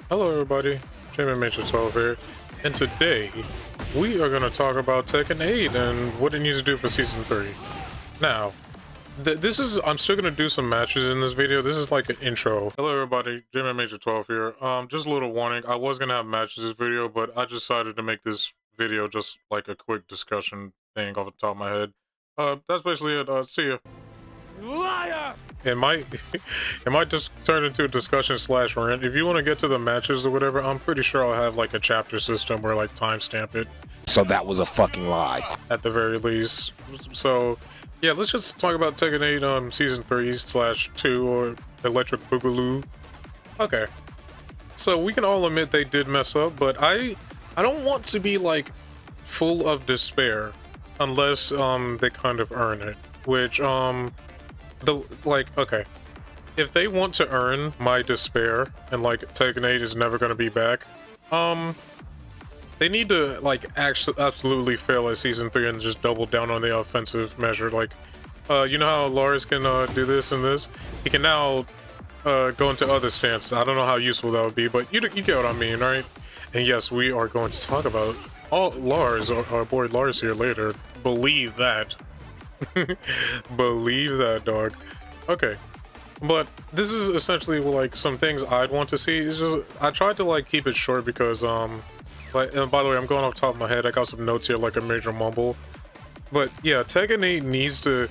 Hello everybody, Major 12 here, and today we are going to talk about Tekken 8 and what it needs to do for Season 3. Now, I'm still going to do some matches in this video. This is like an intro. Hello everybody, Major 12 here. Just a little warning, I was going to have matches this video, but I decided to make this video just like a quick discussion thing off the top of my head. That's basically it. See ya. Liar! It might it might just turn into a discussion slash rant. If you want to get to the matches or whatever, I'm pretty sure I'll have like a chapter system where like timestamp it. So that was a fucking lie. At the very least. So yeah, let's just talk about Tekken 8 Season 3/2 or Electric Boogaloo. Okay. So we can all admit they did mess up, but I don't want to be like full of despair unless they kind of earn it. Which okay, if they want to earn my despair and like Tekken 8 is never going to be back, they need to like actually absolutely fail at Season 3 and just double down on the offensive measure. Like, you know how Lars can do this and this? He can now go into other stances. I don't know how useful that would be, but you get what I mean, right? And yes, we are going to talk about Lars, our boy Lars here later. Believe that. Believe that, dog. Okay, but this is essentially like some things I'd want to see. It's just, I tried to like keep it short because like, and by the way, I'm going off the top of my head. I got some notes here like a major mumble. But yeah, Tekken 8 needs to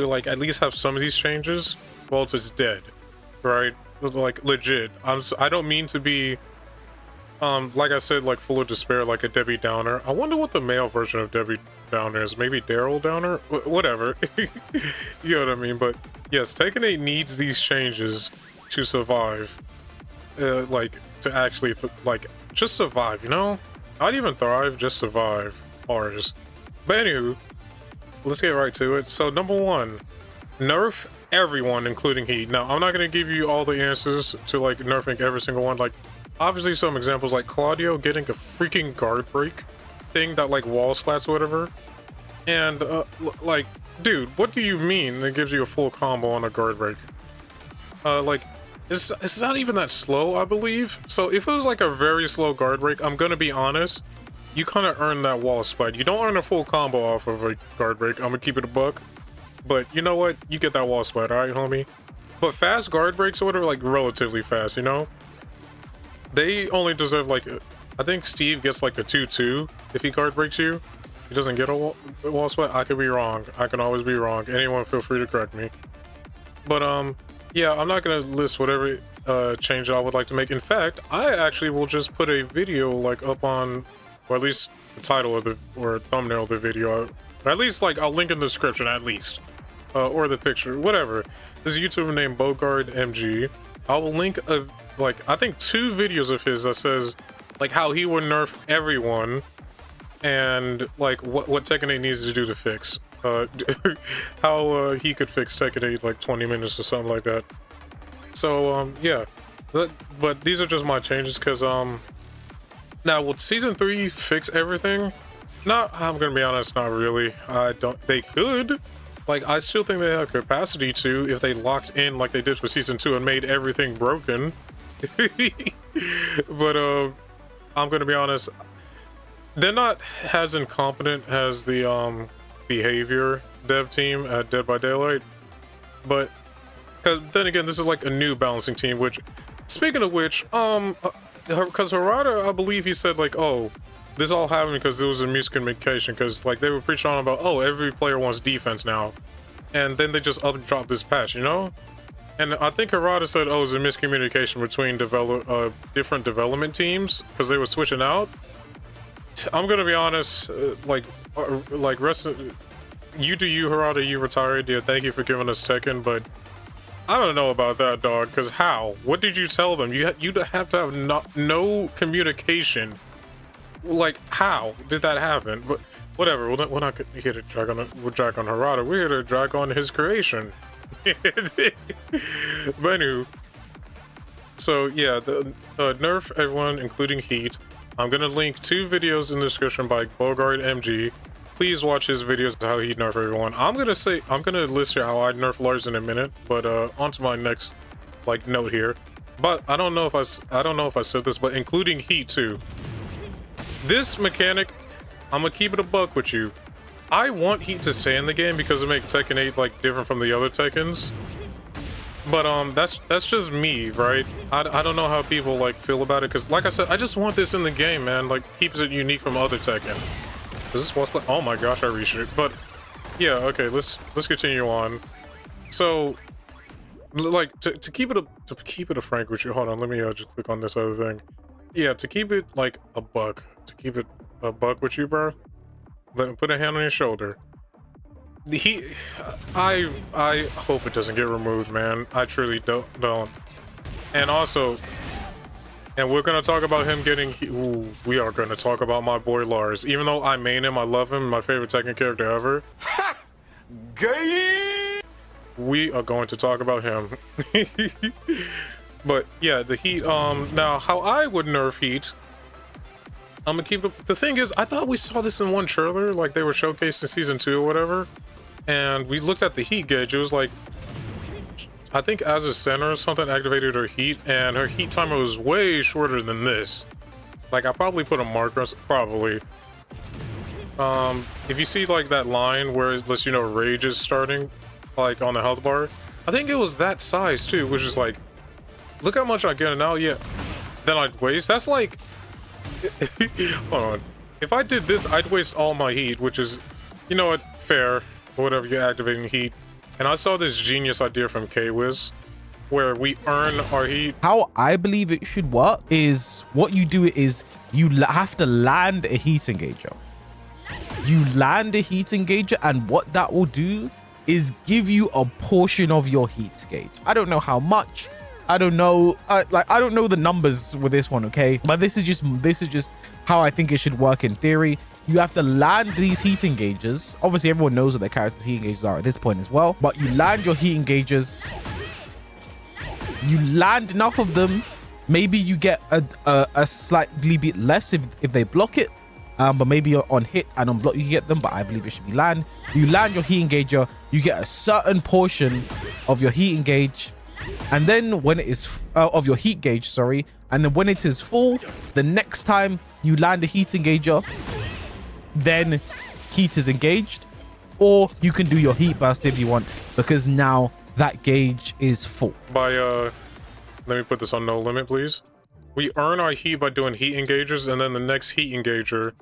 like at least have some of these changes while it's dead, right? Like legit. I don't mean to be like I said, like full of despair, like a Debbie Downer. I wonder what the male version of Debbie Downer is. Maybe Daryl Downer? Whatever. You know what I mean? But yes, Tekken 8 needs these changes to survive. Like, to actually, like, just survive, you know? Not even thrive, just survive. Ours. But anywho, let's get right to it. So, number one, nerf everyone, including Heat. Now, I'm not going to give you all the answers to, like, nerfing every single one. Like, obviously some examples like Claudio getting a freaking guard break thing that like wall splats or whatever. And like, dude, what do you mean it gives you a full combo on a guard break? Like, it's not even that slow, I believe. So if it was like a very slow guard break, I'm gonna be honest, you kind of earn that wall splat. You don't earn a full combo off of a guard break. I'm gonna keep it a buck. But you know what? You get that wall splat, alright, homie? But fast guard breaks or whatever, like relatively fast, you know? They only deserve like, I think Steve gets like a 2-2 if he guard breaks you. He doesn't get a wall split. I could be wrong. I can always be wrong. Anyone feel free to correct me. But yeah, I'm not gonna list whatever change I would like to make. In fact, I actually will just put a video like up on, or at least the title of the or thumbnail of the video. Or at least like I'll link in the description at least, or the picture, whatever. This YouTuber named Bogard MG. I will link like I think 2 videos of his that says like how he would nerf everyone and like what Tekken 8 needs to do to fix. How he could fix Tekken 8 like 20 minutes or something like that. So yeah, but these are just my changes because now would Season 3 fix everything? No, I'm gonna be honest, not really. I don't. They could. Like, I still think they have capacity to if they locked in like they did for Season 2 and made everything broken. But I'm gonna be honest, they're not as incompetent as the behavior dev team at Dead by Daylight. But then again, this is like a new balancing team, which, speaking of which, because Harada, I believe he said like, oh, this all happened because there was a miscommunication, because like they were preaching on about, oh, every player wants defense now, and then they just dropped this patch, you know? And I think Harada said, oh, it was a miscommunication between different development teams because they were switching out. I'm gonna be honest, like rest you do you, Harada, you retired. Yeah, thank you for giving us Tekken, but I don't know about that, dog. Because how? What did you tell them? You'd have to have no communication. Like, how did that happen? But whatever, we're not here to drag on Harada. We're here to drag on his creation. But anywho, so yeah, the nerf everyone, including Heat. I'm gonna link 2 videos in the description by Bogard MG. Please watch his videos of how he nerf everyone. I'm gonna list here how I nerf Lars in a minute, but on to my next like note here. But I don't know if I don't know if I said this, but including heat too. This mechanic, I'm gonna keep it a buck with you. I want heat to stay in the game because it makes Tekken 8 like different from the other Tekkens. But that's just me, right? I don't know how people like feel about it because, like I said, I just want this in the game, man. Like keeps it unique from other Tekken. Is this what's like? Oh my gosh, I reached it. But yeah, okay, let's continue on. So, like to keep it a frank with you. Hold on, let me just click on this other thing. Yeah, to keep it like a buck, to keep it a buck with you, bro. Let me put a hand on your shoulder. I hope it doesn't get removed, man. I truly don't. And also, and we're gonna talk about him getting. Ooh, we are gonna talk about my boy Lars. Even though I main him, I love him, my favorite Tekken character ever. Ha! Gay! We are going to talk about him. But yeah, the heat. Now how I would nerf heat. I'm gonna keep it. The thing is, I thought we saw this in one trailer, like they were showcased in season 2 or whatever. And we looked at the heat gauge. It was like, I think as a center or something activated her heat, and her heat timer was way shorter than this. Like I probably put a marker, probably. If you see like that line where it lets you know rage is starting, like on the health bar, I think it was that size too, which is like, look how much I get now. Yeah, then I'd waste. That's like, hold on. If I did this, I'd waste all my heat, which is, you know what, fair. Whatever, you're activating heat. And I saw this genius idea from K-Wiz where we earn our heat. How I believe it should work is what you do is you have to land a heat engager. You land a heat engager, and what that will do is give you a portion of your heat gauge. I don't know how much. I don't know. I don't know the numbers with this one, okay? But this is just how I think it should work in theory. You have to land these heat engagers. Obviously, everyone knows what their characters' heat engagers are at this point as well. But you land your heat engagers. You land enough of them. Maybe you get a slightly bit less if they block it. But maybe on hit and on block you get them. But I believe it should be land. You land your heat engager. You get a certain portion of your heat engage. And then when it is of your heat gauge, sorry. And then when it is full, the next time you land a heat engager, then heat is engaged, or you can do your heat burst if you want, because now that gauge is full. By let me put this on no limit, please. We earn our heat by doing heat engagers, and then the next heat engager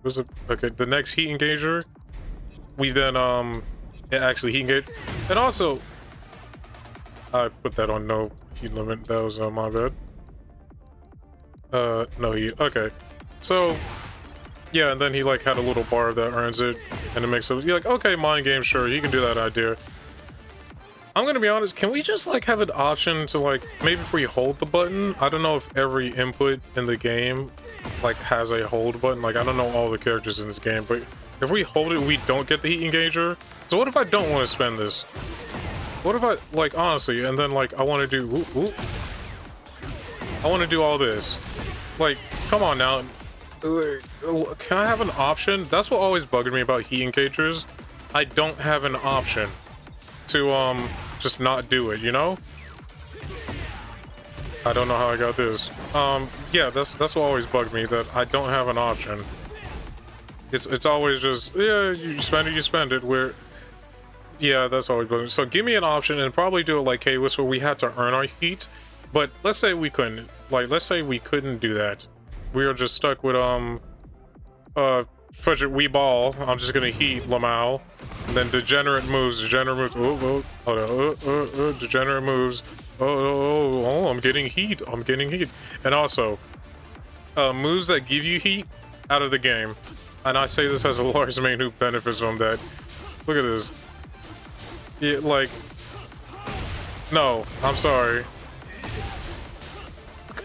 was okay. The next heat engager, we then actually heat engage, and also I put that on no heat limit. That was my bad. No heat. Okay, so. Yeah, and then he like had a little bar that earns it, and it makes it. You're like, okay, mind game, sure, you can do that idea. I'm gonna be honest. Can we just like have an option to like maybe if we hold the button? I don't know if every input in the game like has a hold button. Like I don't know all the characters in this game, but if we hold it, we don't get the heat engager. So what if I don't want to spend this? What if I like honestly, and then like I want to do. I want to do all this. Like, come on now. Can I have an option? That's what always bugged me about heat engagers. I don't have an option to just not do it, you know? I don't know how I got this. Yeah, that's what always bugged me, that I don't have an option. It's always just, yeah, you spend it, where yeah, that's always bugged me. So give me an option and probably do it like K-Wiz where we had to earn our heat. But let's say we couldn't. Like let's say we couldn't do that. We are just stuck with Fudge it, we ball. I'm just gonna heat Lamau, and then degenerate moves. Oh, hold on. Degenerate moves. Oh, I'm getting heat. And also, moves that give you heat out of the game. And I say this as a Lars main who benefits from that. Look at this. Yeah, like, no, I'm sorry.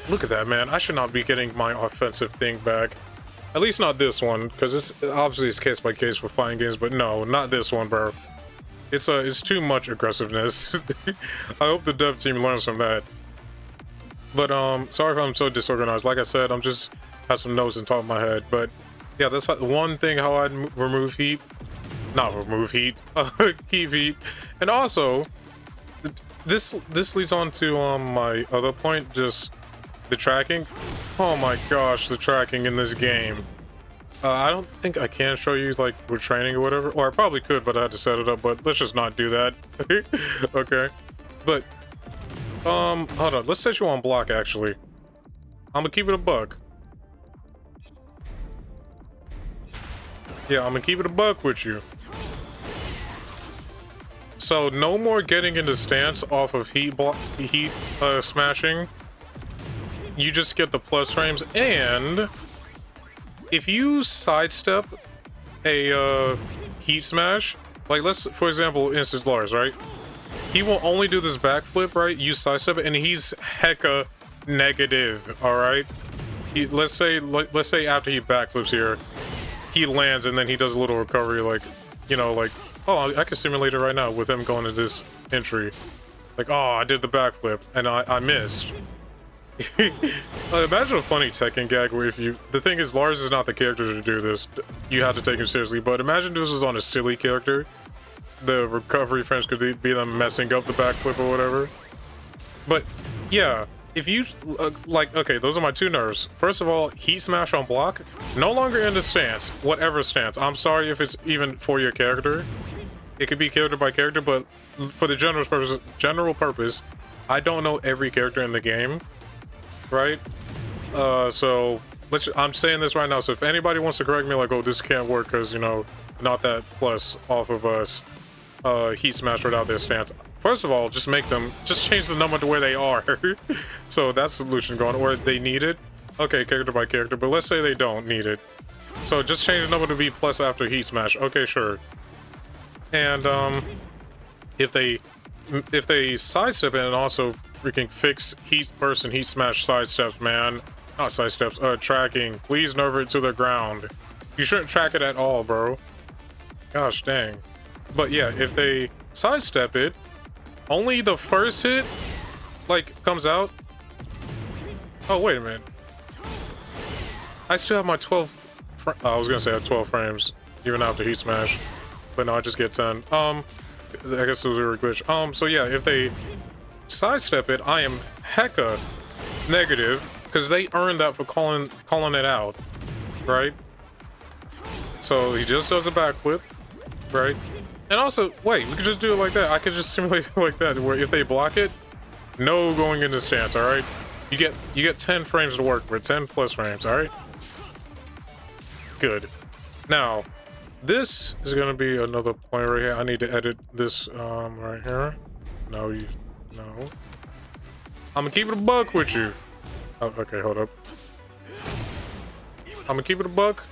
Look at that, man. I should not be getting my offensive thing back. At least not this one, because it's obviously it's case by case for fighting games, but no, not this one, bro. It's too much aggressiveness. I hope the dev team learns from that. But sorry if I'm so disorganized. Like I said, I'm just have some notes on top of my head. But yeah, that's one thing how I'd remove heat. Not remove heat. Keep heat. And also, this leads on to my other point, just the tracking. Oh my gosh, the tracking in this game. I don't think I can show you like with training or whatever, or I probably could, but I had to set it up. But let's just not do that. Okay, but hold on, let's set you on block. Actually, I'm gonna keep it a buck. Yeah, I'm gonna keep it a buck with you. So no more getting into stance off of heat smashing. You just get the plus frames, and if you sidestep a heat smash, like let's for example instance Lars, right? He will only do this backflip, right? You sidestep it, and he's hecka negative. All right. Let's say after he backflips here, he lands and then he does a little recovery, like, you know, like, oh, I can simulate it right now with him going to this entry. Like, oh, I did the backflip and I missed. Imagine a funny Tekken gag where if you, the thing is, Lars is not the character to do this. You have to take him seriously, but imagine this was on a silly character. The recovery frames could be them messing up the backflip or whatever. But yeah, if you like, okay, those are my two nerves. First of all, heat smash on block, no longer in the stance, whatever stance. I'm sorry if it's even for your character. It could be character by character, but for the general purpose, I don't know every character in the game, right? So I'm saying this right now. So if anybody wants to correct me, like, oh, this can't work because, you know, not that plus off of us heat smash without their stance. First of all, just change the number to where they are. So that's the solution going, or they need it. Okay, character by character, but let's say they don't need it. So just change the number to be plus after heat smash. Okay, sure. And if they sidestep it and also freaking fix heat burst and heat smash sidesteps, man. Not sidesteps, tracking. Please nerve it to the ground. You shouldn't track it at all, bro. Gosh dang. But yeah, if they sidestep it, only the first hit, like, comes out. Oh, wait a minute. I still have my 12... I was gonna say I have 12 frames, even after heat smash. But no, I just get 10. I guess it was a glitch. So yeah, if they sidestep it, I am hecka negative, because they earned that for calling it out, right? So he just does a backflip, right? And also, wait, we could just do it like that. I could just simulate it like that, where if they block it, no going into stance, all right? You get 10 frames to work with, 10 plus frames, all right? Good. Now, this is gonna be another point right here. I need to edit this right here. No. I'm gonna keep it a buck with you. Oh, okay, hold up. I'm gonna keep it a buck.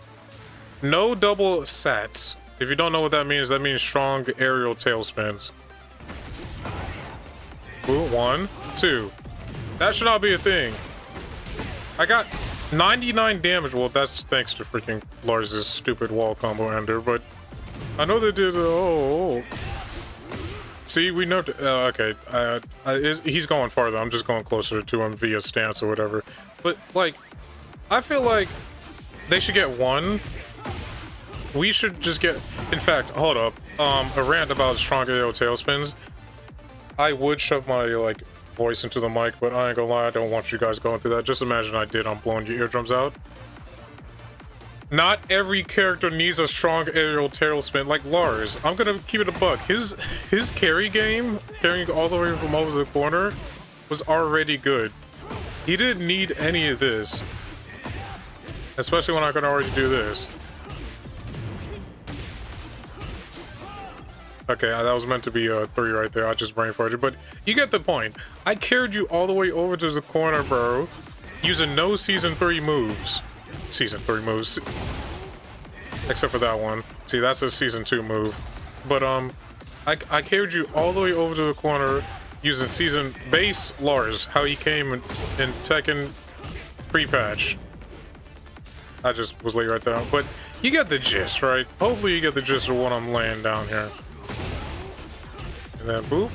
No double sats. If you don't know what that means strong aerial tailspins. Ooh, 1, 2. That should not be a thing. I got 99 damage. Well, that's thanks to freaking Lars's stupid wall combo ender, but I know they did. Oh. See, we know. Okay, he's going farther. I'm just going closer to him via stance or whatever. But like, I feel like they should get 1. We should just get. In fact, hold up. A rant about strong aerial tailspins. I would shove my like voice into the mic, but I ain't gonna lie, I don't want you guys going through that. Just imagine I did. I'm blowing your eardrums out. Not every character needs a strong aerial tailspin like Lars. I'm gonna keep it a buck. His carry game, carrying all the way from over the corner, was already good. He didn't need any of this, especially when I could already do this. Okay, that was meant to be a 3 right there. I just brain farted, but you get the point. I carried you all the way over to the corner, bro, using no Season 3 moves. Season 3 moves. Except for that one. See, that's a Season 2 move. But, I carried you all the way over to the corner using Season base Lars, how he came in Tekken pre-patch. I just was late right there. But you get the gist, right? Hopefully you get the gist of what I'm laying down here. And then boop.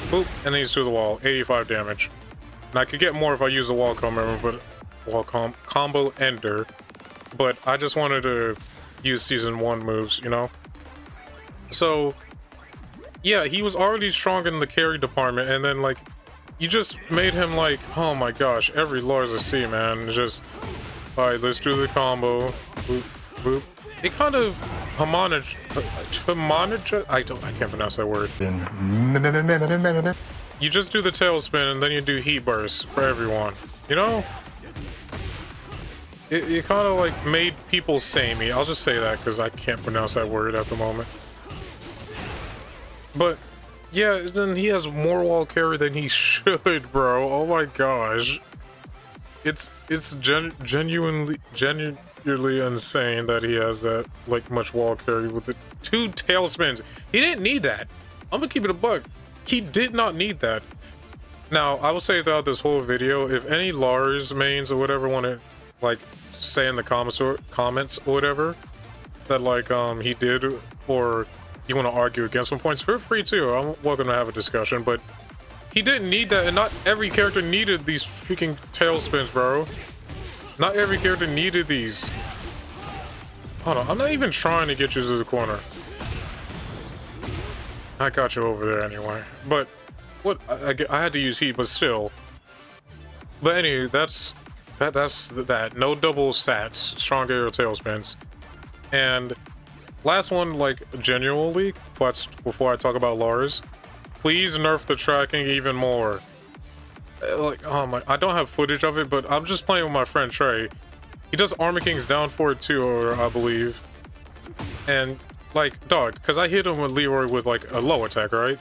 Boop. And then he's to the wall. 85 damage. And I could get more if I use the wall combo ender. But I just wanted to use Season 1 moves, you know? So, yeah, he was already strong in the carry department, and then like you just made him like, oh my gosh, every Lars I see, man, just all right, let's do the combo. Boop, boop. It kind of I can't pronounce that word. You just do the tailspin and then you do heat burst for everyone. You know? It kind of like made people samey. I'll just say that because I can't pronounce that word at the moment. But yeah, then he has more wall carry than he should, bro. Oh my gosh. It's genuinely insane that he has that like much wall carry with the 2 tailspins. He didn't need that. I'm gonna keep it a buck. He did not need that. Now I will say throughout this whole video, if any Lars mains or whatever want to like say in the comments or whatever that like he did, or you want to argue against some points, feel free to. I'm welcome to have a discussion, but he didn't need that, and not every character needed these freaking tailspins, bro. Not every character needed these. Hold on, I'm not even trying to get you to the corner. I got you over there anyway. But what I had to use heat, but still. But anyway, that's that. No double sats, strong aerial tailspins, and last one, like genuinely, before I talk about Lars. Please nerf the tracking even more. Like, oh my, I don't have footage of it, but I'm just playing with my friend Trey. He does Armor King's down for it too, or I believe. And like, dog, because I hit him with Leroy with like a low attack, right?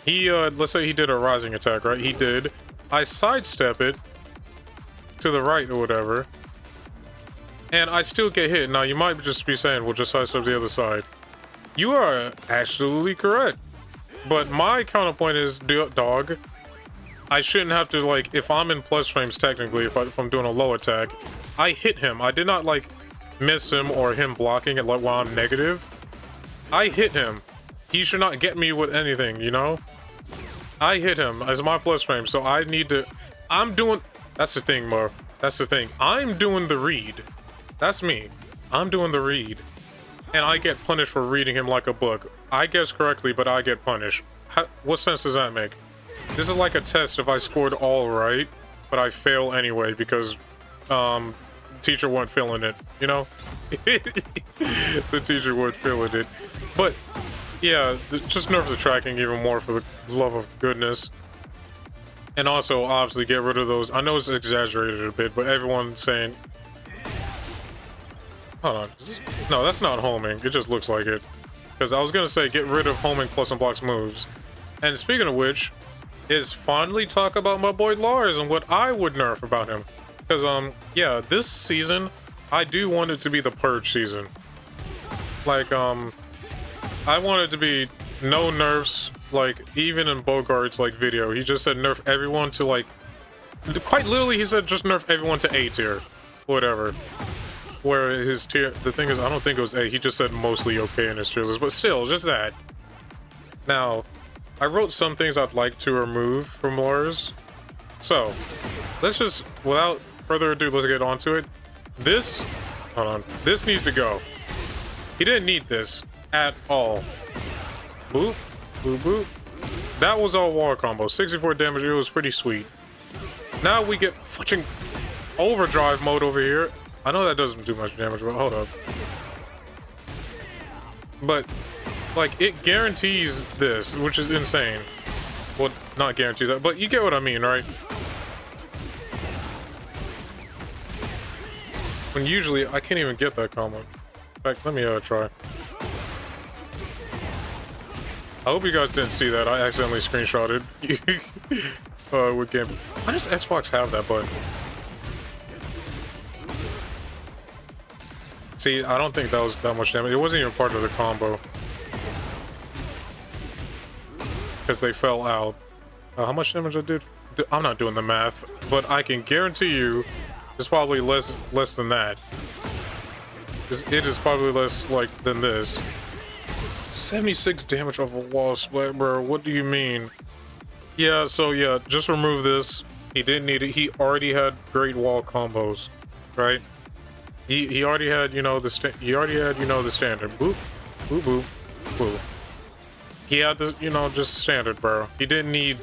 He, let's say he did a rising attack, right? He did. I sidestep it to the right or whatever, and I still get hit. Now you might just be saying, well, just sidestep the other side. You are absolutely correct. But my counterpoint is, dog, I shouldn't have to, like, if I'm in plus frames, technically, if I'm doing a low attack, I hit him. I did not, like, miss him or him blocking it like while I'm negative. I hit him. He should not get me with anything, you know? I hit him as my plus frame, so I need to... That's the thing, Mo. That's the thing. I'm doing the read. That's me. I'm doing the read. And I get punished for reading him like a book. I guess correctly, but I get punished. What sense does that make? This is like a test if I scored all right, but I fail anyway because teacher wasn't feeling it, you know? The teacher wasn't feeling it. But yeah, just nerf the tracking even more for the love of goodness. And also, obviously, get rid of those. I know it's exaggerated a bit, but everyone's saying... Hold on. No, that's not homing. It just looks like it. Because I was going to say, get rid of homing plus and blocks moves. And speaking of which, is finally talk about my boy Lars and what I would nerf about him. Because, yeah, this season, I do want it to be the purge season. Like, I want it to be no nerfs, like, even in Bogart's, like, video. He just said nerf everyone to, like, quite literally, he said just nerf everyone to A tier. Whatever. Where his tier, the thing is, I don't think it was A, he just said mostly okay in his tier list, but still, just that. Now, I wrote some things I'd like to remove from Lars. So, let's just, without further ado, let's get on to it. This, hold on, this needs to go. He didn't need this at all. Boop, boop, boop. That was all wall combo, 64 damage, it was pretty sweet. Now we get fucking overdrive mode over here. I know that doesn't do much damage, but hold up. But, like, it guarantees this, which is insane. Well, not guarantees that, but you get what I mean, right? When usually, I can't even get that combo. In fact, let me try. I hope you guys didn't see that. I accidentally screenshotted. With game. Why does Xbox have that button? See, I don't think that was that much damage. It wasn't even part of the combo. Because they fell out. How much damage I did? I'm not doing the math, but I can guarantee you it's probably less than that. It is probably less, like, than this. 76 damage off a wall split, bro. What do you mean? Yeah, so yeah, just remove this. He didn't need it. He already had great wall combos, right? He already had, you know, the standard. Boop, boop, boop, boop. he had the, you know, just standard, bro. He didn't need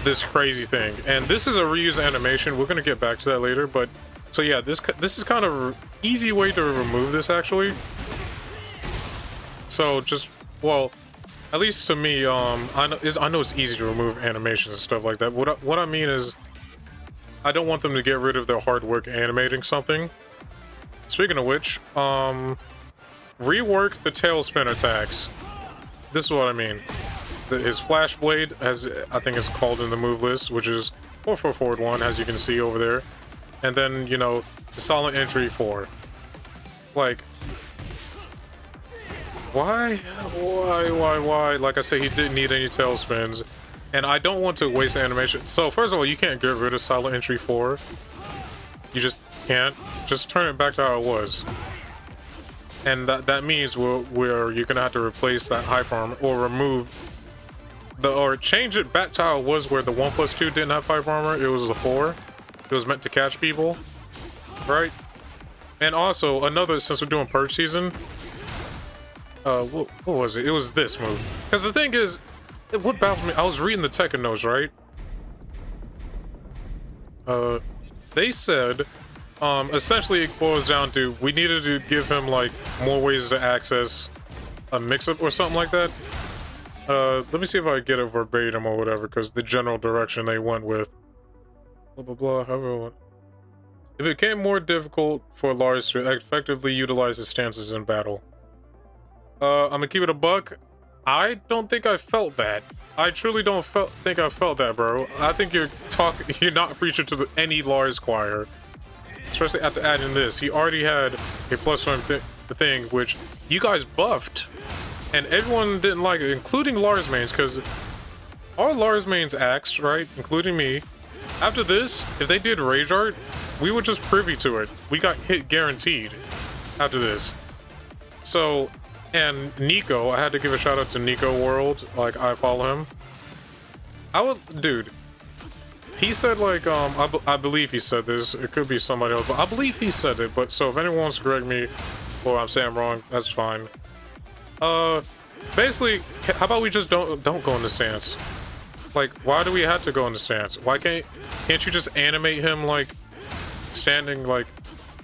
this crazy thing. And this is a reuse animation. We're gonna get back to that later, but so yeah, this is kind of an easy way to remove this actually. So just, well, at least to me, I know it's easy to remove animations and stuff like that. What I mean is, I don't want them to get rid of their hard work animating something. Speaking of which, rework the tailspin attacks. This is what I mean. His flash blade, as I think it's called in the move list, which is 4 forward 1, as you can see over there, and then, you know, the solid entry 4. Like, why? Like I said, he didn't need any tailspins, and I don't want to waste animation. So first of all, you can't get rid of solid entry 4. You just can't. Just turn it back to how it was. And that means where you're gonna have to replace that hyper armor or remove or change it back to how it was, where the 1+2 didn't have hyper armor. It was a 4. It was meant to catch people, right? And also another, since we're doing purge season, what was it? It was this move. Because the thing is, what baffles me, I was reading the Tekken notes, right? They said, essentially it boils down to, we needed to give him like more ways to access a mix-up or something like that. Let me see if I get it verbatim or whatever, because the general direction they went with. Blah blah blah, however it went. It became more difficult for Lars to effectively utilize his stances in battle. I'm gonna keep it a buck. I don't think I felt that. I truly don't think I felt that, bro. I think you're not preaching to any Lars choir. Especially after adding this. He already had a +1 thing, which you guys buffed. And everyone didn't like it, including Lars mains, because all Lars mains axed, right? Including me. After this, if they did Rage Art, we were just privy to it. We got hit guaranteed after this. So, and Nico, I had to give a shout out to Nico World. Like, I follow him. Dude, he said, like, I believe he said this. It could be somebody else, but I believe he said it. But so if anyone wants to correct me, or I'm saying wrong, that's fine. Basically, how about we just don't go in the stance? Like, why do we have to go in the stance? Why can't you just animate him like standing, like,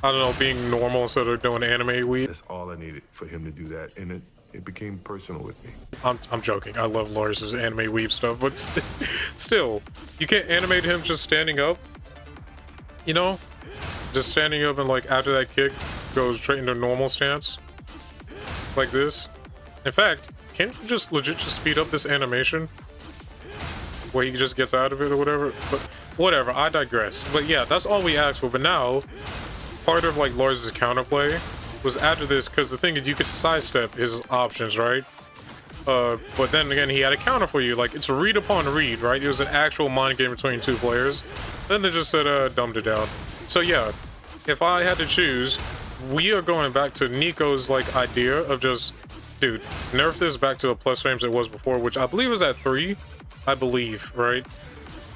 I don't know, being normal instead of doing anime weave? That's all I needed for him to do that, and it became personal with me. I'm joking. I love Lars's anime weave stuff, but still, you can't animate him just standing up. You know, just standing up and like after that kick goes straight into normal stance, like this. In fact, can't you just legit just speed up this animation where he just gets out of it or whatever? But whatever, I digress. But yeah, that's all we asked for. But now, part of like Lars's counterplay was after this, because the thing is, you could sidestep his options, right? But then again, he had a counter for you. Like, it's a read upon read, right? It was an actual mind game between two players. Then they just said, dumbed it down. So yeah, if I had to choose, we are going back to Nico's like idea of just, dude, nerf this back to the plus frames it was before, which I believe was at 3, I believe, right?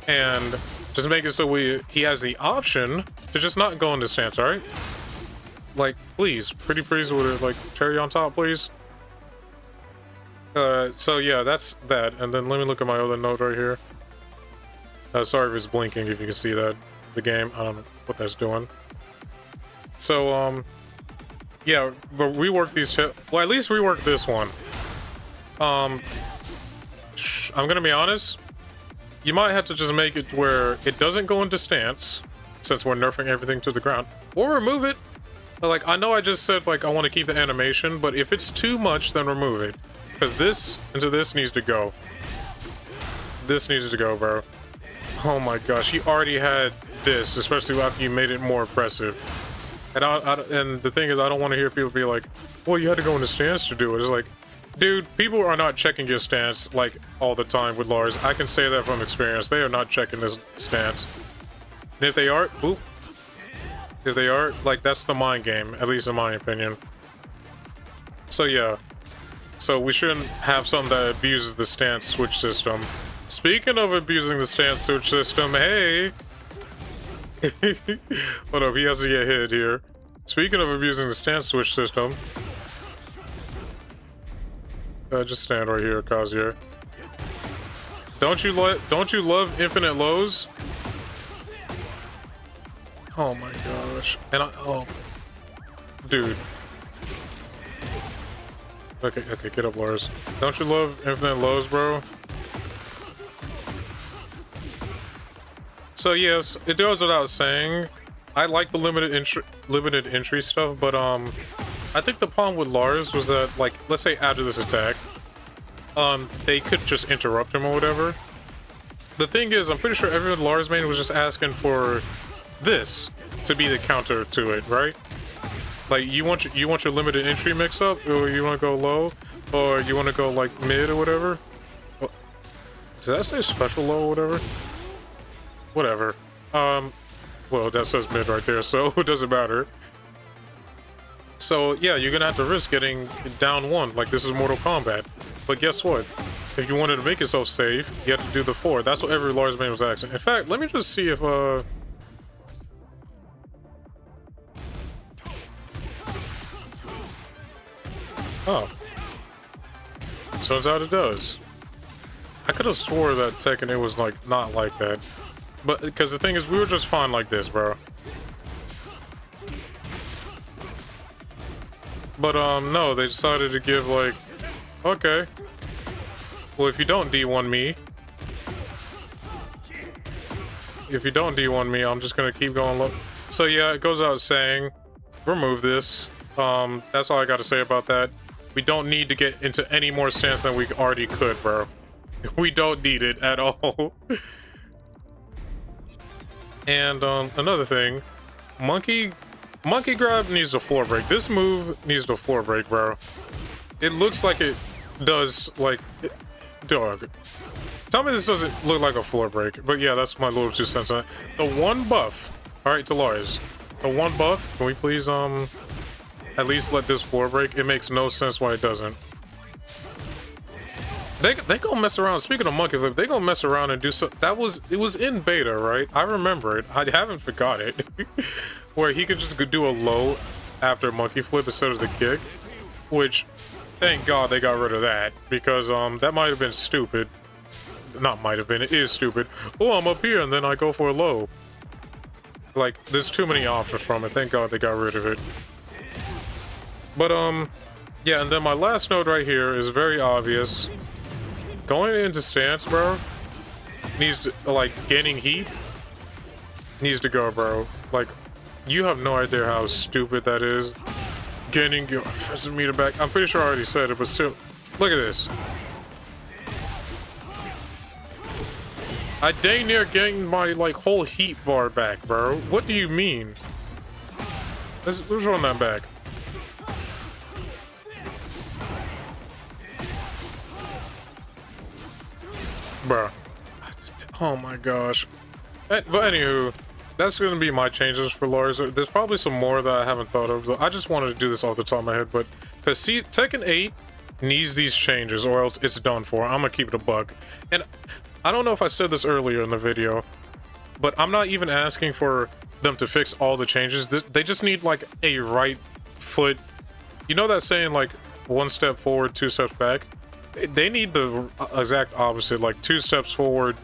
And just make it so he has the option to just not go into stance, alright? Like, please, pretty please with it, like, cherry on top, please. So yeah, that's that. And then let me look at my other note right here. Sorry if it's blinking, if you can see that, the game. I don't know what that's doing. So, yeah, but rework these two. Well, at least rework this one. I'm gonna be honest. You might have to just make it where it doesn't go into stance, since we're nerfing everything to the ground, or remove it. Like, I know I just said, like, I want to keep the animation, but if it's too much, then remove it. Because this into this needs to go. This needs to go, bro. Oh my gosh, he already had this, especially after you made it more impressive. And and the thing is, I don't want to hear people be like, well, you had to go into stance to do it. It's like, dude, people are not checking your stance, like, all the time with Lars. I can say that from experience. They are not checking this stance. And if they are, boop. If they are, like, that's the mind game, at least in my opinion. So yeah. So we shouldn't have something that abuses the stance switch system. Speaking of abusing the stance switch system, hey! Hold up, he has to get hit here. Speaking of abusing the stance switch system, Just stand right here, Kazuya. Don't you love infinite lows? Oh my gosh. And oh, dude. Okay, get up, Lars. Don't you love infinite lows, bro? So yes, it goes without saying, I like the limited entry stuff, but I think the problem with Lars was that, like, let's say after this attack, they could just interrupt him or whatever. The thing is, I'm pretty sure every Lars main was just asking for this to be the counter to it, right? Like, you want your limited entry mix up, or you want to go low, or you want to go like mid or whatever. Did I say special low or whatever? Whatever. Well, that says mid right there, so it doesn't matter. So yeah, you're gonna have to risk getting down one, like this is Mortal Kombat. But guess what? If you wanted to make yourself safe, you have to do the 4. That's what every Lars main was asking. In fact, let me just see if oh. Turns out it does. I could have swore that Tekken it was like not like that. But because the thing is, we were just fine like this, bro. But no, they decided to give like, okay, well, if you don't D1 me, I'm just gonna keep going low. So yeah, it goes out saying, remove this. That's all I got to say about that. We don't need to get into any more stance than we already could, bro. We don't need it at all. And another thing, monkey grab needs a floor break. This move needs a floor break, bro. It looks like it does, like, dog. Tell me this doesn't look like a floor break. But yeah, that's my little 2 cents on it. The one buff, all right, to Lars. The one buff. Can we please at least let this floor break? It makes no sense why it doesn't. They gonna mess around. Speaking of monkey flip, they gonna mess around and do so. It was in beta, right? I remember it. I haven't forgot it. Where he could just do a low after monkey flip instead of the kick, which thank God they got rid of that, because that might have been stupid. Not might have been. It is stupid. Oh, I'm up here and then I go for a low. Like, there's too many options from it. Thank God they got rid of it. But yeah, and then my last note right here is very obvious. Going into stance, bro, needs to, like, gaining heat needs to go, bro. Like, you have no idea how stupid that is. Gaining your offensive meter back. I'm pretty sure I already said it, but still, look at this. I dang near gained my, like, whole heat bar back, bro. What do you mean? Let's run that back. Bruh. Oh my gosh. But anywho, that's gonna be my changes for Lars. There's probably some more that I haven't thought of. I just wanted to do this off the top of my head, but because see, Tekken 8 needs these changes or else it's done for. I'm gonna keep it a buck. And I don't know if I said this earlier in the video, but I'm not even asking for them to fix all the changes. They just need like a right foot. You know that saying, like, 1 step forward, 2 steps back? They need the exact opposite, like 2 steps forward.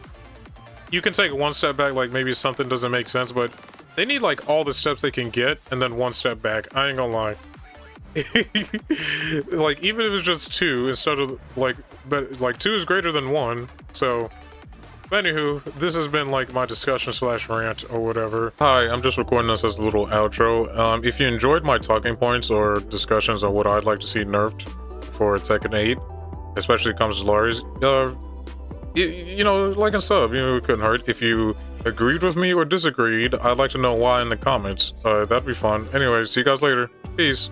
You can take 1 step back, like maybe something doesn't make sense, but they need like all the steps they can get and then 1 step back. I ain't gonna lie. Like, even if it's just 2 instead of like, but like 2 is greater than 1. So anywho, this has been like my discussion / rant or whatever. Hi, I'm just recording this as a little outro. If you enjoyed my talking points or discussions on what I'd like to see nerfed for Tekken 8, especially comes to Lars, you know, like and sub, you know, it couldn't hurt. If you agreed with me or disagreed, I'd like to know why in the comments. That'd be fun. Anyway, see you guys later. Peace.